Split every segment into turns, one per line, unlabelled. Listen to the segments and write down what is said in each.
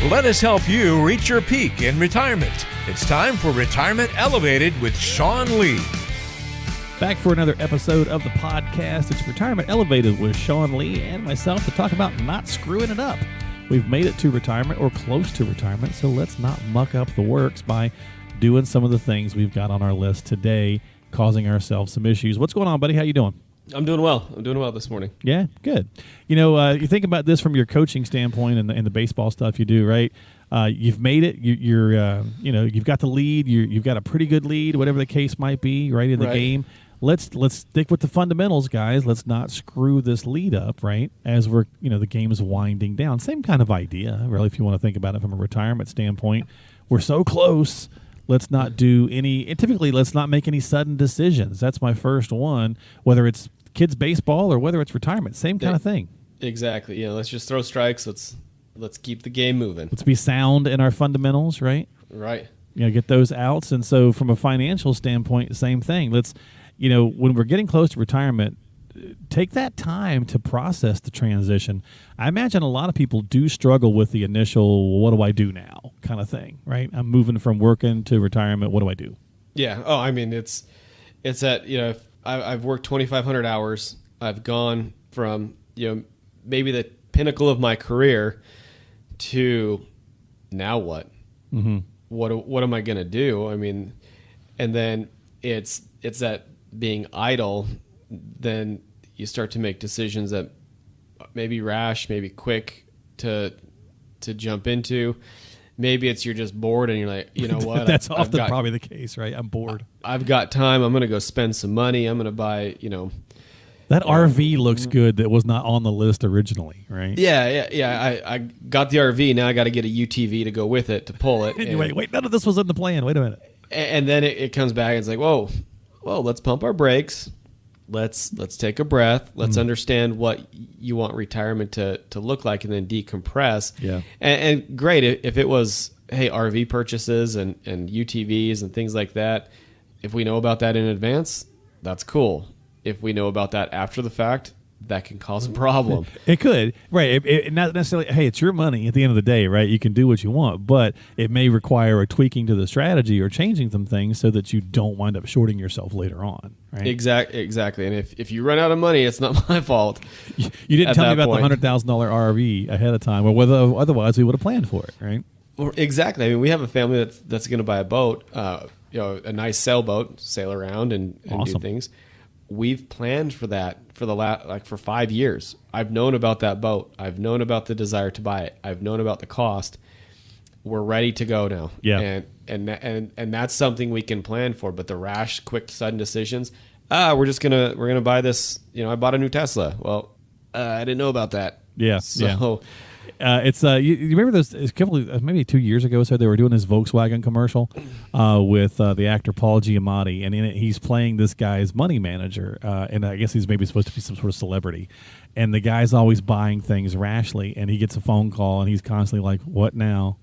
Let us help you reach your peak in retirement. It's time for Retirement Elevated with Sean Lee.
Back for another episode of the podcast. It's Retirement Elevated with Sean Lee and myself to talk about not screwing it up. We've made it to retirement or close to retirement, so let's not muck up the works by doing some of the things we've got on our list today, causing ourselves some issues. What's going on, buddy? How you doing?
I'm doing well. I'm doing well this morning.
Yeah, good. You know, you think about this from your coaching standpoint and the baseball stuff you do, right? You've made it. You've got the lead. You've got a pretty good lead, whatever the case might be, right in the game. Let's stick with the fundamentals, guys. Let's not screw this lead up, right? As we're, the game is winding down. Same kind of idea, really, if you want to think about it from a retirement standpoint. We're so close. Let's not do typically let's not make any sudden decisions. That's my first one, whether it's kids baseball or whether it's retirement. Same kind of thing.
Exactly. Let's just throw strikes. Let's keep the game moving.
Let's be sound in our fundamentals, right?
Right.
Get those outs. And so from a financial standpoint, same thing. Let's when we're getting close to retirement, take that time to process the transition. I imagine a lot of people do struggle with the initial, what do I do now kind of thing, right? I'm moving from working to retirement. What do I do?
Yeah. Oh, I mean, it's that, if I've worked 2,500 hours. I've gone from, maybe the pinnacle of my career to now what? Mm-hmm. What am I going to do? I mean, and then it's that being idle, then you start to make decisions that may be rash, maybe quick to jump into. Maybe it's you're just bored and you're like, you know what?
That's often probably the case, right? I'm bored.
I've got time. I'm going to go spend some money. I'm going to buy,
That RV looks good that was not on the list originally, right?
Yeah. I got the RV. Now I got to get a UTV to go with it to pull it.
Wait, none of this was in the plan. Wait a minute.
And then it comes back and it's like, whoa, let's pump our brakes. Let's take a breath. Let's understand what you want retirement to look like and then decompress.
Yeah.
And great, if it was, hey, RV purchases and UTVs and things like that, if we know about that in advance, that's cool. If we know about that after the fact, that can cause a problem.
It could, right? It not necessarily. Hey, it's your money at the end of the day, right? You can do what you want, but it may require a tweaking to the strategy or changing some things so that you don't wind up shorting yourself later on, right?
Exactly. And if you run out of money, it's not my fault.
You didn't tell me about the $100,000 RV ahead of time, or whether otherwise we would have planned for it, right?
Well, exactly. I mean, we have a family that's going to buy a boat, a nice sailboat, sail around and
awesome.
Do things. We've planned for that for 5 years. I've known about that boat. I've known about the desire to buy it. I've known about the cost. We're ready to go now.
Yeah.
And that's something we can plan for. But the rash, quick, sudden decisions. We're gonna buy this. I bought a new Tesla. Well, I didn't know about that.
Yeah.
So.
It's you remember those maybe 2 years ago or so they were doing this Volkswagen commercial with the actor Paul Giamatti, and in it he's playing this guy's money manager, and I guess he's maybe supposed to be some sort of celebrity, and the guy's always buying things rashly, and he gets a phone call and he's constantly like, what now,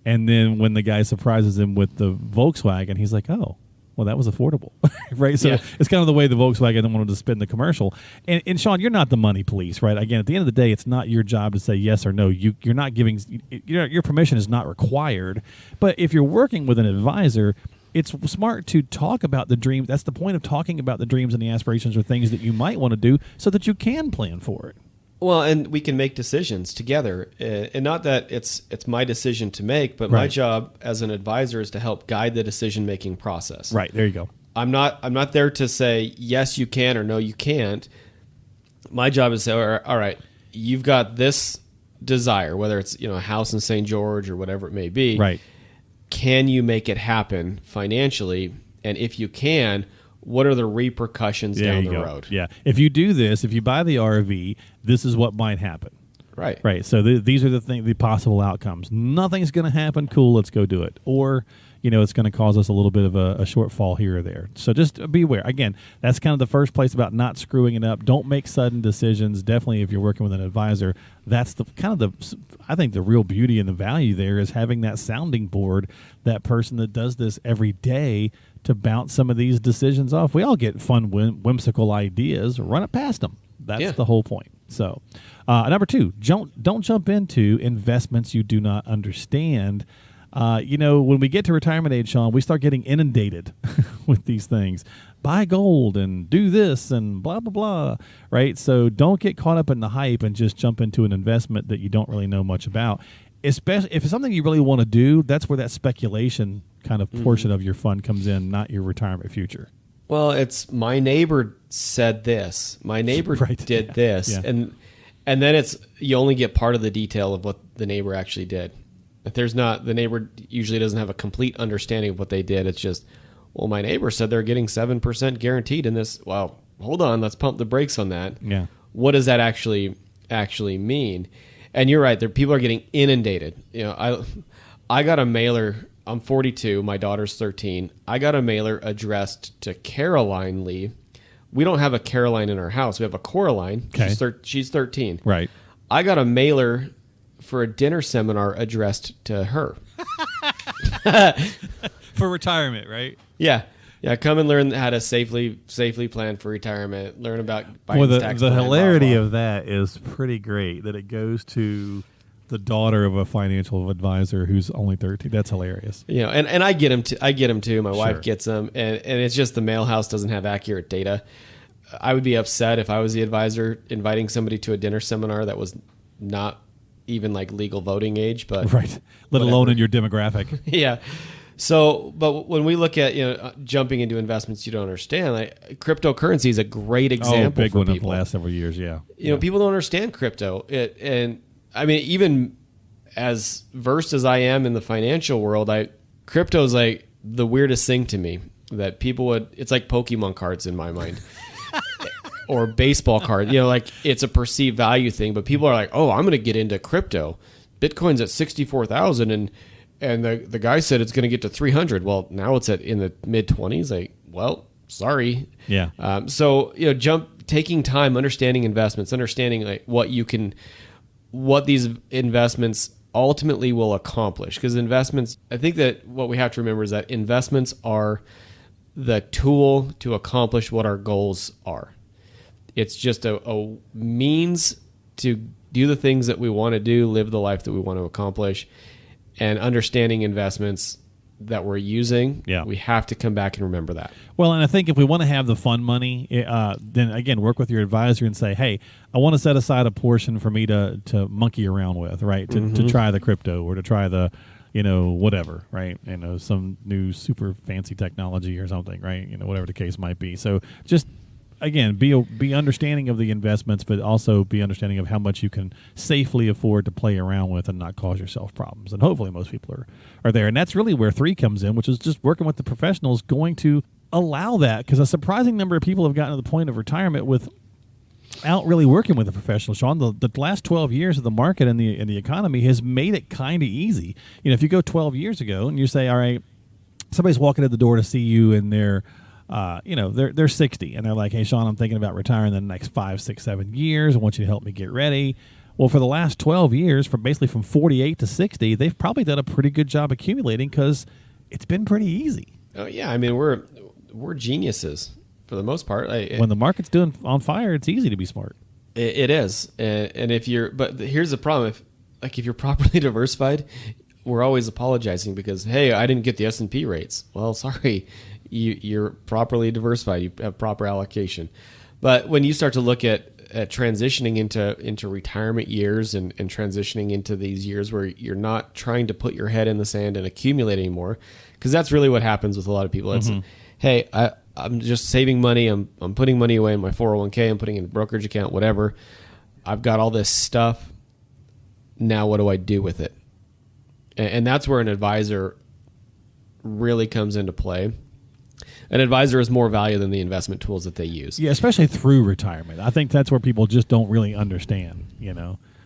and then when the guy surprises him with the Volkswagen, he's like, oh, well, that was affordable, right? So It's kind of the way the Volkswagen wanted to spin the commercial. And Sean, you're not the money police, right? Again, at the end of the day, it's not your job to say yes or no. You're not giving your permission is not required. But if you're working with an advisor, it's smart to talk about the dreams. That's the point of talking about the dreams and the aspirations or things that you might want to do so that you can plan for it.
Well, and we can make decisions together, and not that it's my decision to make, but my job as an advisor is to help guide the decision-making process.
Right, there you go.
I'm not there to say yes you can or no you can't. My job is to say, all right, you've got this desire, whether it's a house in St. George or whatever it may be.
Right.
Can you make it happen financially? And if you can, what are the repercussions down the road?
Yeah. If you do this, if you buy the RV, this is what might happen. Right. So these are the possible outcomes. Nothing's going to happen. Cool. Let's go do it. Or you know, it's going to cause us a little bit of a shortfall here or there. So just be aware. Again, that's kind of the first place about not screwing it up. Don't make sudden decisions. Definitely if you're working with an advisor, that's the kind of I think the real beauty and the value there is having that sounding board, that person that does this every day to bounce some of these decisions off. We all get fun, whimsical ideas. Run it past them. That's the whole point. So, number 2, don't jump into investments you do not understand. When we get to retirement age, Sean, we start getting inundated with these things. Buy gold and do this and blah, blah, blah, right? So don't get caught up in the hype and just jump into an investment that you don't really know much about. Especially if it's something you really want to do, that's where that speculation kind of portion of your fund comes in, not your retirement future.
Well, it's my neighbor said this. My neighbor did this.
Yeah.
And then it's you only get part of the detail of what the neighbor actually did. If there's not, the neighbor usually doesn't have a complete understanding of what they did. It's just, well, my neighbor said they're getting 7% guaranteed in this. Well, hold on, let's pump the brakes on that.
Yeah.
What does that actually mean? And you're right, people are getting inundated. I got a mailer. I'm 42. My daughter's 13. I got a mailer addressed to Caroline Lee. We don't have a Caroline in our house. We have a Coraline.
Okay.
She's 13.
Right.
I got a mailer for a dinner seminar addressed to her.
For retirement, right?
Yeah. Yeah, come and learn how to safely plan for retirement. Learn about Biden's tax
the
plan,
hilarity
blah, blah.
of that is pretty great. That it goes to the daughter of a financial advisor who's only 13. That's hilarious.
And I get them too. My wife
Sure.
gets them, and it's just the mail house doesn't have accurate data. I would be upset if I was the advisor inviting somebody to a dinner seminar that was not even like legal voting age, but
Right. Let alone in your demographic.
yeah. So, but when we look at jumping into investments you don't understand, like cryptocurrency is a great example.
Big
for
one of the
people.
last several years. Yeah.
People don't understand crypto. And I mean, even as versed as I am in the financial world, crypto is like the weirdest thing to me that it's like Pokemon cards in my mind. Or baseball card, like it's a perceived value thing, but people are like, "Oh, I'm going to get into crypto. Bitcoin's at 64,000, and the guy said it's going to get to 300. Well, now it's in the mid 20s. Like, well, sorry.
Yeah.
So taking time, understanding investments, understanding like what these investments ultimately will accomplish. Because investments, I think that what we have to remember is that investments are the tool to accomplish what our goals are. It's just a means to do the things that we want to do, live the life that we want to accomplish, and understanding investments that we're using.
Yeah.
We have to come back and remember that.
Well, and I think if we want to have the fun money, then again, work with your advisor and say, hey, I want to set aside a portion for me to monkey around with, right? To try the crypto or to try the, whatever, right? Some new super fancy technology or something, right? Whatever the case might be. So just, again, be understanding of the investments, but also be understanding of how much you can safely afford to play around with and not cause yourself problems. And hopefully most people are there. And that's really where 3 comes in, which is just working with the professionals going to allow that, because a surprising number of people have gotten to the point of retirement without really working with a professional. Sean, the last 12 years of the market and the economy has made it kind of easy. If you go 12 years ago and you say, all right, somebody's walking at the door to see you and they're 60 and they're like, hey, Sean, I'm thinking about retiring in the next 5, 6, 7 years. I want you to help me get ready. Well, for the last 12 years, from 48 to 60, they've probably done a pretty good job accumulating because it's been pretty easy.
Oh yeah, I mean we're geniuses for the most part.
When the market's doing on fire, it's easy to be smart.
It is, and but here's the problem: if you're properly diversified, we're always apologizing because hey, I didn't get the S&P rates. Well, sorry. You're properly diversified. You have proper allocation. But when you start to look at transitioning into retirement years and transitioning into these years where you're not trying to put your head in the sand and accumulate anymore, because that's really what happens with a lot of people. It's, hey, I'm just saving money. I'm putting money away in my 401k. I'm putting in a brokerage account, whatever. I've got all this stuff. Now what do I do with it? And that's where an advisor really comes into play. An advisor is more value than the investment tools that they use.
Yeah, especially through retirement. I think that's where people just don't really understand,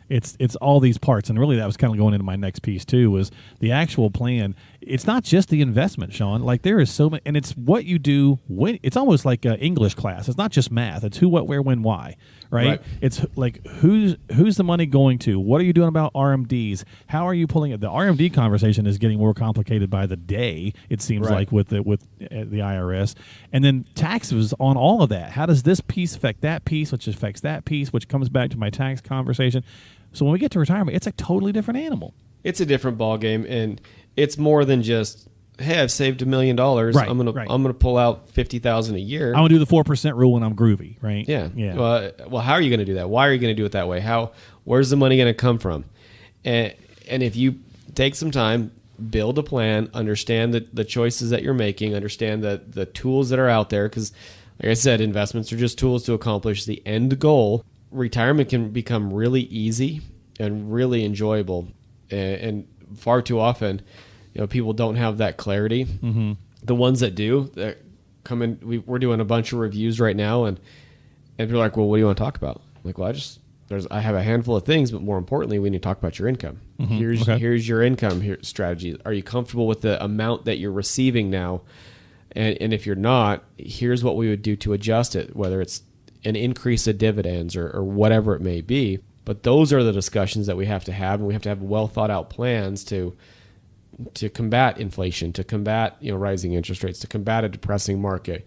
It's all these parts. And really that was kind of going into my next piece too, was the actual plan it's not just the investment, Sean. Like there is so many, and it's what you do when it's almost like an English class. It's not just math. It's who, what, where, when, why, right? It's like who's the money going to? What are you doing about RMDs? How are you pulling it? The RMD conversation is getting more complicated by the day. It seems like with the IRS, and then taxes on all of that. How does this piece affect that piece, which affects that piece, which comes back to my tax conversation? So when we get to retirement, it's a totally different animal. It's
a different ball game, and it's more than just, hey, I've saved $1 million.
Right,
I'm gonna pull out $50,000 a year.
I'm gonna do the 4% rule when I'm groovy, right?
Yeah. Well, how are you gonna do that? Why are you gonna do it that way? Where's the money gonna come from? And if you take some time, build a plan, understand the choices that you're making, understand the tools that are out there, because like I said, investments are just tools to accomplish the end goal. Retirement can become really easy and really enjoyable, and far too often, people don't have that clarity. Mm-hmm. The ones that do, that come in, we're doing a bunch of reviews right now, and people are like, "Well, what do you want to talk about?" I'm like, well, I have a handful of things, but more importantly, we need to talk about your income. Mm-hmm. Here's your income strategy. Are you comfortable with the amount that you're receiving now? And if you're not, here's what we would do to adjust it, whether it's an increase of dividends or whatever it may be. But those are the discussions that we have to have, and we have to have well thought out plans to combat inflation, to combat rising interest rates, to combat a depressing market.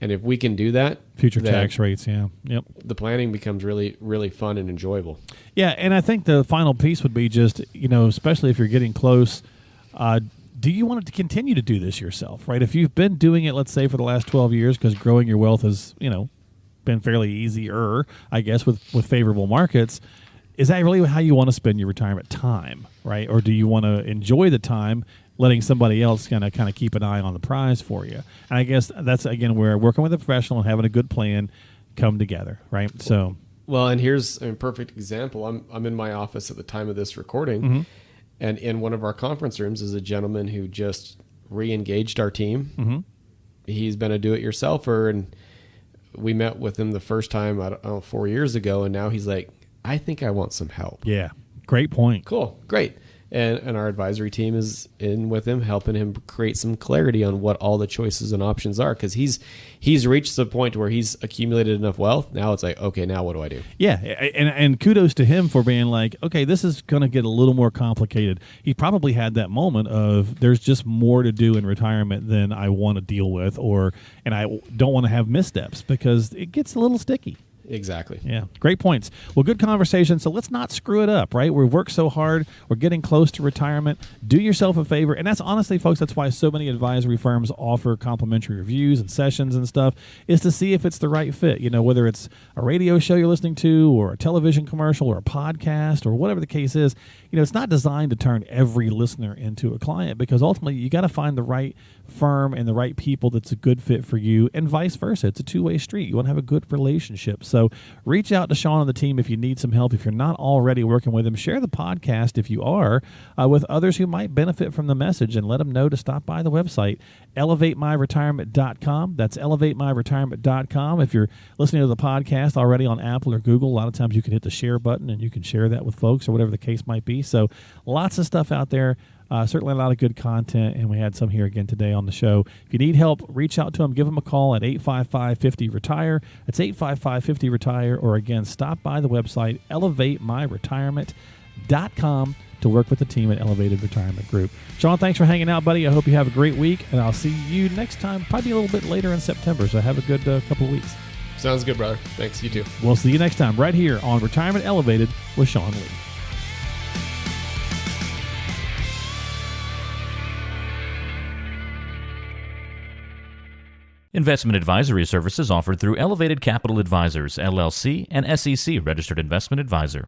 And if we can do that,
future tax rates,
the planning becomes really, really fun and enjoyable.
Yeah, and I think the final piece would be just, especially if you're getting close, do you want to continue to do this yourself, right? If you've been doing it, let's say, for the last 12 years, because growing your wealth has, been fairly easier, I guess, with favorable markets, is that really how you want to spend your retirement time, right? Or do you want to enjoy the time letting somebody else kind of keep an eye on the prize for you? And I guess that's, again, where working with a professional and having a good plan come together, right? So,
well, and here's a perfect example. I'm in my office at the time of this recording,
mm-hmm.
and in one of our conference rooms is a gentleman who just re-engaged our team.
Mm-hmm.
He's been a do-it-yourselfer, and we met with him the first time, 4 years ago, and now he's like, I think I want some help.
Yeah, great point.
Cool, great. And our advisory team is in with him, helping him create some clarity on what all the choices and options are, because he's reached the point where he's accumulated enough wealth. Now it's like, okay, now what do I do?
Yeah, and kudos to him for being like, okay, this is going to get a little more complicated. He probably had that moment of there's just more to do in retirement than I want to deal with, and I don't want to have missteps because it gets a little sticky.
Exactly.
Yeah. Great points. Well, good conversation. So let's not screw it up, right? We've worked so hard. We're getting close to retirement. Do yourself a favor. And that's honestly, folks, that's why so many advisory firms offer complimentary reviews and sessions and stuff, is to see if it's the right fit. Whether it's a radio show you're listening to or a television commercial or a podcast or whatever the case is, it's not designed to turn every listener into a client, because ultimately you got to find the right firm and the right people that's a good fit for you, and vice versa. It's a two-way street. You want to have a good relationship. So reach out to Sean and the team if you need some help. If you're not already working with him, share the podcast, if you are, with others who might benefit from the message, and let them know to stop by the website, elevatemyretirement.com. That's elevatemyretirement.com. If you're listening to the podcast already on Apple or Google, a lot of times you can hit the share button and you can share that with folks or whatever the case might be. So lots of stuff out there. Certainly a lot of good content, and we had some here again today on the show. If you need help, reach out to them. Give them a call at 855-50-RETIRE. That's 855-50-RETIRE. Or again, stop by the website, elevatemyretirement.com, to work with the team at Elevated Retirement Group. Sean, thanks for hanging out, buddy. I hope you have a great week, and I'll see you next time, probably a little bit later in September, so have a good couple of weeks.
Sounds good, brother. Thanks. You too.
We'll see you next time right here on Retirement Elevated with Sean Lee.
Investment advisory services offered through Elevated Capital Advisors, LLC, an SEC registered investment advisor.